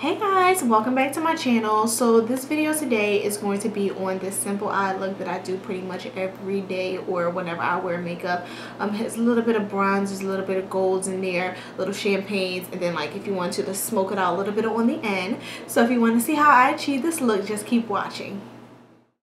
Hey guys, welcome back to my channel. So this video today is going to be on this simple eye look that I do pretty much every day or whenever I wear makeup. It's a little bit of bronzes, a little bit of golds in there, little champagnes, and then like if you want to smoke it out a little bit on the end. So if you want to see how I achieve this look, just keep watching.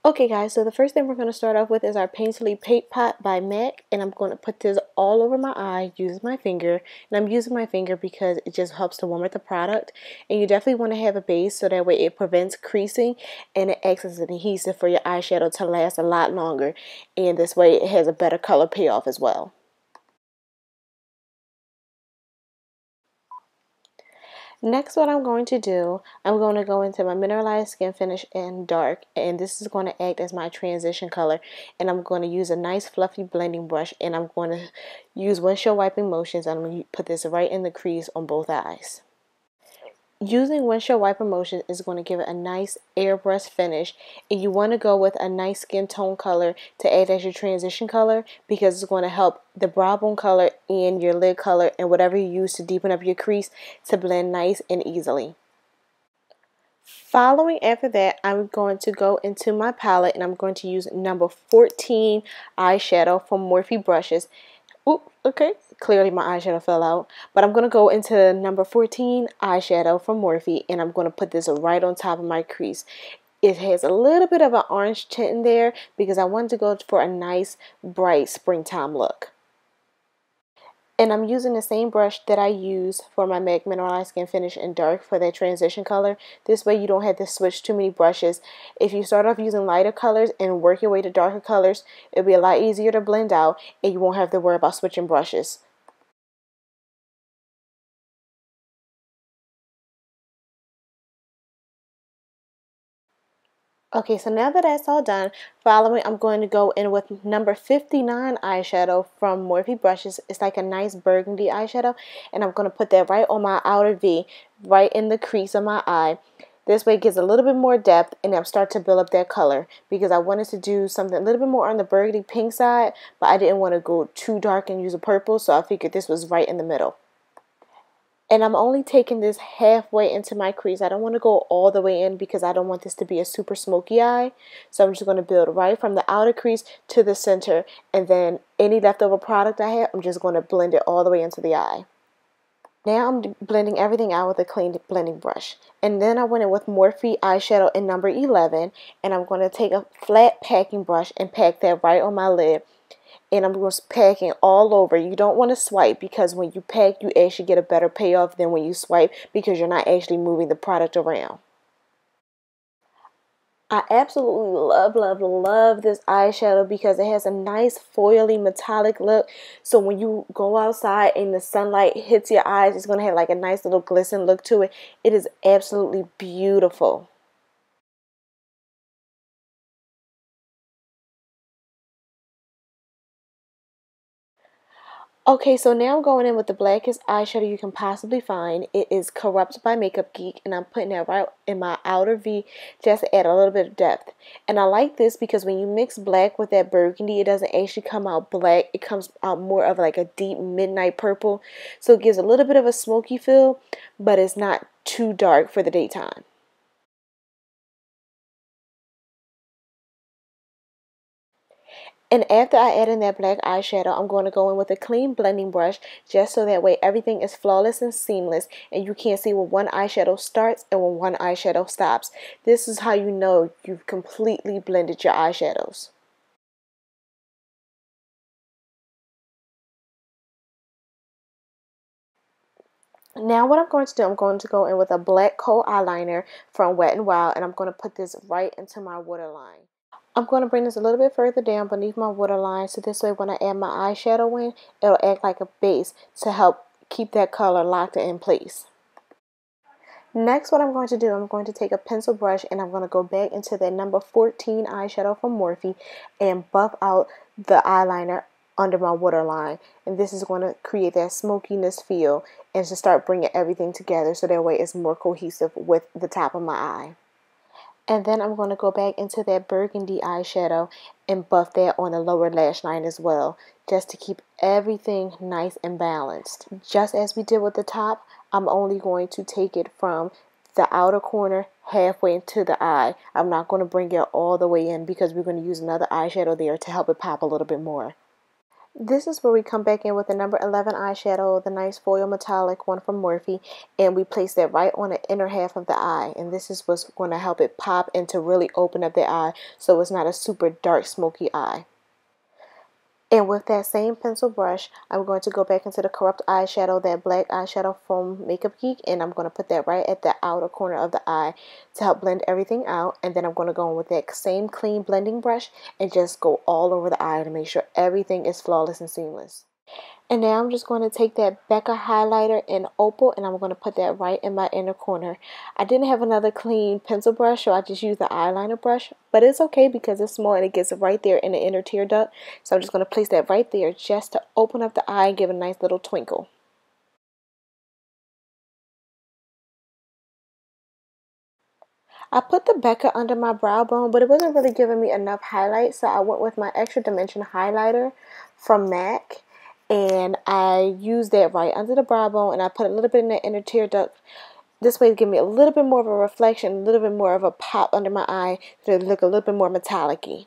Okay guys, so the first thing we're going to start off with is our Painterly Paint Pot by MAC, and I'm going to put this all over my eye using my finger. And I'm using my finger because it just helps to warm up the product, and you definitely want to have a base so that way it prevents creasing and it acts as an adhesive for your eyeshadow to last a lot longer, and this way it has a better color payoff as well. Next, what I'm going to do, I'm going to go into my Mineralized Skin Finish in Dark, and this is going to act as my transition color. And I'm going to use a nice fluffy blending brush, and I'm going to use windshield wiping motions, and I'm going to put this right in the crease on both eyes. Using windshield wiper motion is going to give it a nice airbrush finish, and you want to go with a nice skin tone color to add as your transition color because it's going to help the brow bone color and your lid color and whatever you use to deepen up your crease to blend nice and easily. Following after that, I'm going to go into my palette and I'm going to use number 14 eyeshadow from Morphe brushes. Oop, okay, clearly my eyeshadow fell out. But I'm going to go into number 14 eyeshadow from Morphe, and I'm going to put this right on top of my crease. It has a little bit of an orange tint in there because I wanted to go for a nice, bright springtime look. And I'm using the same brush that I use for my MAC Mineralized Skin Finish in Dark for that transition color. This way you don't have to switch too many brushes. If you start off using lighter colors and work your way to darker colors, it'll be a lot easier to blend out and you won't have to worry about switching brushes. Okay, so now that that's all done, following I'm going to go in with number 59 eyeshadow from Morphe brushes. It's like a nice burgundy eyeshadow, and I'm going to put that right on my outer V, right in the crease of my eye. This way it gives a little bit more depth, and I'm start to build up that color because I wanted to do something a little bit more on the burgundy pink side, but I didn't want to go too dark and use a purple, so I figured this was right in the middle. And I'm only taking this halfway into my crease. I don't want to go all the way in because I don't want this to be a super smoky eye. So I'm just going to build right from the outer crease to the center. And then any leftover product I have, I'm just going to blend it all the way into the eye. Now I'm blending everything out with a clean blending brush. And then I went in with Morphe eyeshadow in number 11. And I'm going to take a flat packing brush and pack that right on my lid. And I'm just packing all over. You don't want to swipe because when you pack, you actually get a better payoff than when you swipe because you're not actually moving the product around. I absolutely love this eyeshadow because it has a nice foily metallic look. So when you go outside and the sunlight hits your eyes, it's going to have like a nice little glisten look to it. It is absolutely beautiful. Okay, so now I'm going in with the blackest eyeshadow you can possibly find. It is Corrupt by Makeup Geek, and I'm putting that right in my outer V just to add a little bit of depth. And I like this because when you mix black with that burgundy, it doesn't actually come out black. It comes out more of like a deep midnight purple. So it gives a little bit of a smoky feel, but it's not too dark for the daytime. And after I add in that black eyeshadow, I'm going to go in with a clean blending brush just so that way everything is flawless and seamless and you can't see when one eyeshadow starts and when one eyeshadow stops. This is how you know you've completely blended your eyeshadows. Now what I'm going to do, I'm going to go in with a black kohl eyeliner from Wet n Wild, and I'm going to put this right into my waterline. I'm going to bring this a little bit further down beneath my waterline so this way when I add my eyeshadow in, it'll act like a base to help keep that color locked in place. Next, what I'm going to do, I'm going to take a pencil brush and I'm going to go back into that number 14 eyeshadow from Morphe and buff out the eyeliner under my waterline. And this is going to create that smokiness feel and to start bringing everything together so that way it's more cohesive with the top of my eye. And then I'm going to go back into that burgundy eyeshadow and buff that on the lower lash line as well, just to keep everything nice and balanced. Just as we did with the top, I'm only going to take it from the outer corner halfway into the eye. I'm not going to bring it all the way in because we're going to use another eyeshadow there to help it pop a little bit more. This is where we come back in with the number 11 eyeshadow, the nice foil metallic one from Morphe, and we place that right on the inner half of the eye. And this is what's going to help it pop and to really open up the eye so it's not a super dark smoky eye. And with that same pencil brush, I'm going to go back into the corrupt eyeshadow, that black eyeshadow from Makeup Geek, and I'm going to put that right at the outer corner of the eye to help blend everything out. And then I'm going to go in with that same clean blending brush and just go all over the eye to make sure everything is flawless and seamless. And now I'm just going to take that Becca highlighter in Opal and I'm going to put that right in my inner corner. I didn't have another clean pencil brush, so I just used the eyeliner brush. But it's okay because it's small and it gets right there in the inner tear duct. So I'm just going to place that right there just to open up the eye and give a nice little twinkle. I put the Becca under my brow bone, but it wasn't really giving me enough highlight, so I went with my Extra Dimension highlighter from MAC, and I used that right under the brow bone, and I put a little bit in the inner tear duct. This way, it gives me a little bit more of a reflection, a little bit more of a pop under my eye to look a little bit more metallic-y.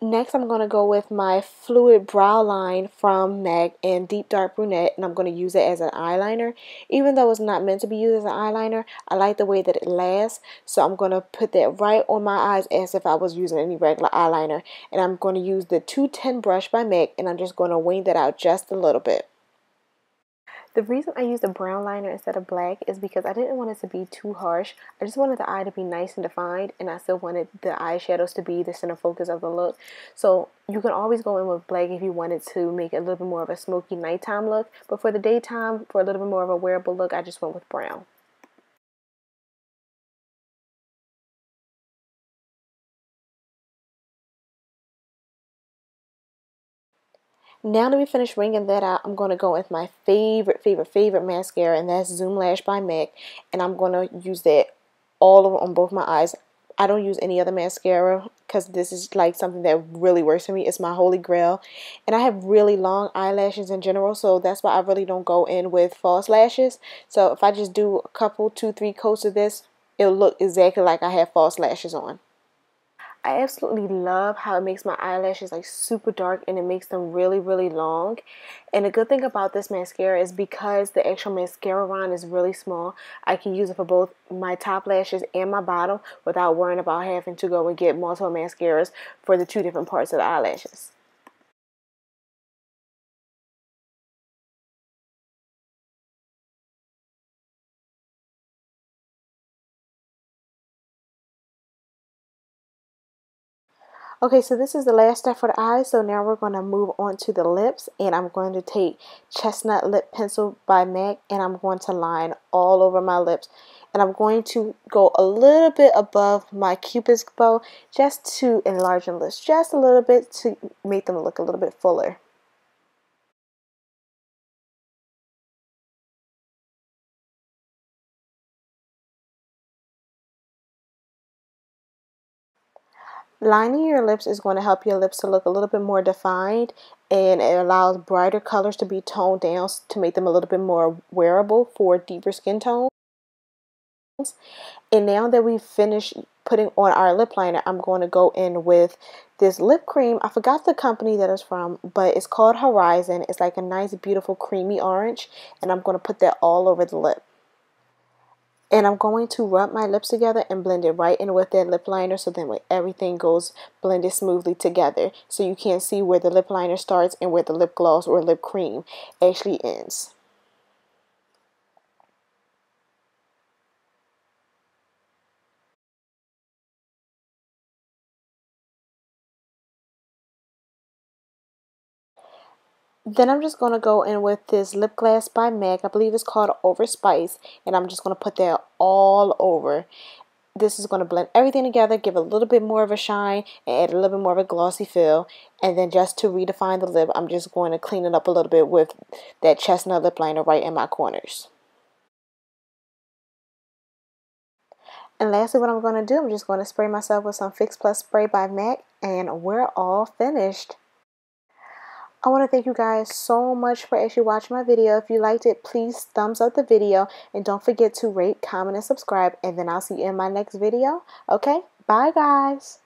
Next, I'm going to go with my Fluid Brow Line from MAC in Deep Dark Brunette, and I'm going to use it as an eyeliner. Even though it's not meant to be used as an eyeliner, I like the way that it lasts, so I'm going to put that right on my eyes as if I was using any regular eyeliner. And I'm going to use the 210 brush by MAC, and I'm just going to wing that out just a little bit. The reason I used a brown liner instead of black is because I didn't want it to be too harsh. I just wanted the eye to be nice and defined, and I still wanted the eyeshadows to be the center focus of the look. So you can always go in with black if you wanted to make it a little bit more of a smoky nighttime look, but for the daytime, for a little bit more of a wearable look, I just went with brown. Now that we finished wringing that out, I'm going to go with my favorite mascara, and that's Zoom Lash by MAC. And I'm going to use that all over on both my eyes. I don't use any other mascara because this is like something that really works for me. It's my holy grail. And I have really long eyelashes in general, so that's why I really don't go in with false lashes. So if I just do a couple, 2-3 coats of this, it'll look exactly like I have false lashes on. I absolutely love how it makes my eyelashes like super dark and it makes them really long. And the good thing about this mascara is because the actual mascara wand is really small, I can use it for both my top lashes and my bottom without worrying about having to go and get multiple mascaras for the two different parts of the eyelashes. Okay, so this is the last step for the eyes, so now we're going to move on to the lips, and I'm going to take Chestnut Lip Pencil by MAC, and I'm going to line all over my lips. And I'm going to go a little bit above my Cupid's bow just to enlarge the lips, just a little bit to make them look a little bit fuller. Lining your lips is going to help your lips to look a little bit more defined, and it allows brighter colors to be toned down to make them a little bit more wearable for deeper skin tones. And now that we've finished putting on our lip liner, I'm going to go in with this lip cream. I forgot the company that it's from, but it's called Horizon. It's like a nice, beautiful, creamy orange, and I'm going to put that all over the lip. And I'm going to rub my lips together and blend it right in with that lip liner so then everything goes blended smoothly together. So you can't see where the lip liner starts and where the lip gloss or lip cream actually ends. Then I'm just going to go in with this lip gloss by MAC. I believe it's called Overspice. And I'm just going to put that all over. This is going to blend everything together, give a little bit more of a shine, and add a little bit more of a glossy feel. And then just to redefine the lip, I'm just going to clean it up a little bit with that chestnut lip liner right in my corners. And lastly, what I'm going to do, I'm just going to spray myself with some Fix Plus Spray by MAC, and we're all finished. I want to thank you guys so much for actually watching my video. If you liked it, please thumbs up the video, and don't forget to rate, comment, and subscribe, and then I'll see you in my next video. Okay, bye guys.